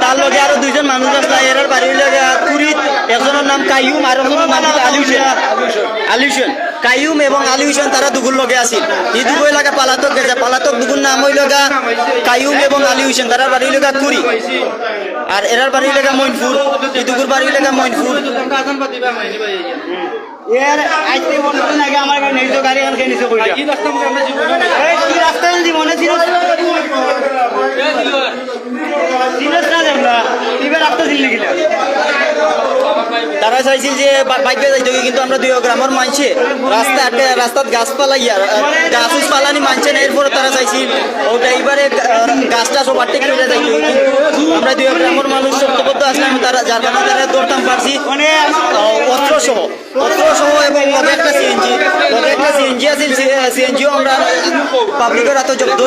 তার লগে আরো দুইজন মানুষ আছে এর বাড়ি লগে কুড়িত একজনের নাম কাইয়ুম আর একজনের নাম আলী হোসেন কাইয়ুম এবং আলী হোসেন তারা দুগুর লগে আছিল এই দুগুই লাগা পালাতক গেছে পালাতক দুগুর নাম হইল গা কাইয়ুম এবং আলী হোসেন তারা বাড়ি লগা কুড়ি আর এরার বাড়ি লগা মইনপুর এই দুগুর বাড়ি লগা মইনপুর এর আইতে মনে লাগে আমার গাড়ি নেই তো গাড়ি আর কে নিছে কইলা এই কি রাস্তা দি মনে ছিল সিরিয়াস না দেখলা এবার রাস্তা দিলি গিলা তারা চাইছিল যে বাইকে যাইতে কিন্তু আমরা দুই গ্রামের মানছে রাস্তাত গাছপালা গাছ পালানি মানছে না এরপরে তারা চাইছিল ওটা এইবারে গাছটা সব আটকে ফেলে যাইতে আমরা দুই গ্রামের মানুষ শক্তবদ্ধ আসলাম তারা যার কারণে তারা দৌড়তাম পারছি অস্ত্রসহ এবং একটা সিএনজি আছে সিএনজিও আমরা পাবলিকের হাতে জব্দ